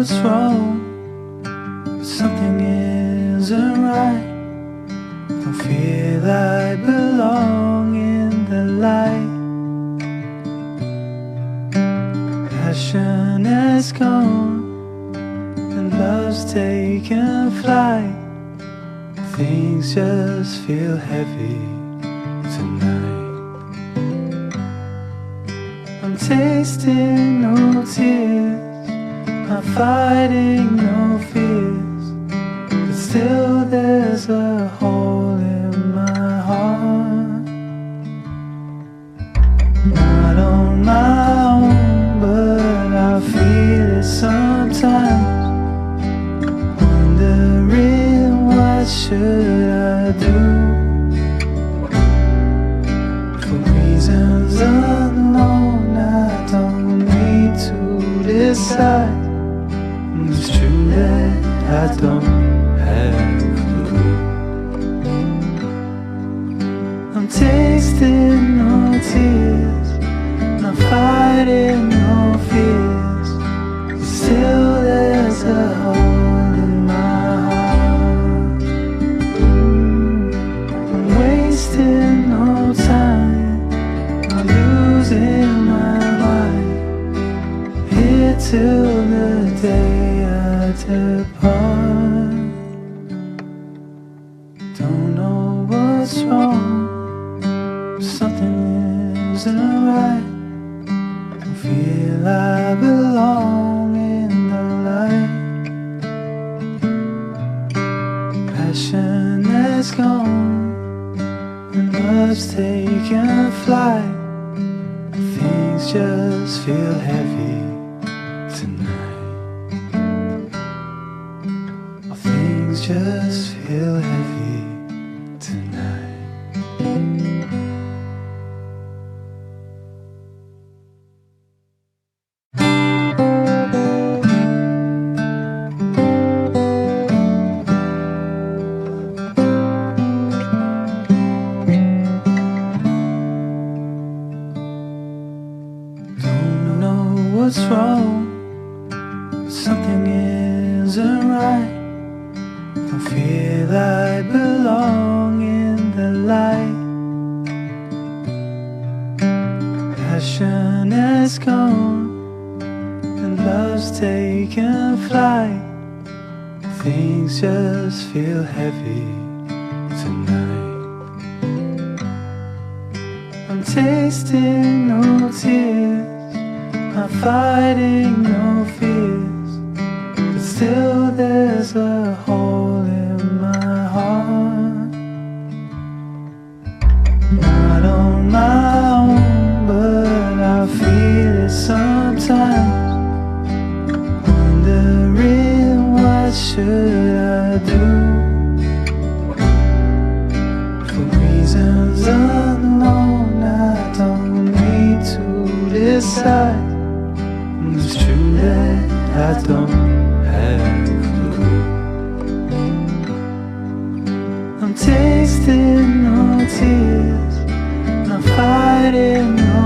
what's wrong, but something isn't right. Don't feel I belong in the light. Passion has gone and love's taken flight. Things just feel heavy tonight. I'm tasting no tears, I'm fighting no fears, but still there's a hole in my heart. Not on my own, but I feel it sometimes. Wondering what should I do? For reasons unknown, I don't need to decide. It's true that I don't have a clue. I'm tasting no tears, not fighting no fears, but still there's a hole in my heart. I'm wasting no time, I'm losing my mind, here till the day I depart. Don't know what's wrong, something isn't right. Don't feel I belong in the light. Passion has gone and love's taken flight. Things just feel heavy tonight. Things just feel heavy tonight. Don't know what's wrong, but something isn't right. Don't feel I belong in the light. Passion has gone and love's taken flight. Things just feel heavy tonight. I'm tasting no tears, I'm fighting no fears, but still there's a hole in my heart. Not on my own, but I feel it sometimes. Wondering what should I do? For reasons unknown, I don't need to decide. It's true that I don't have a clue. I'm tasting no tears, not fighting no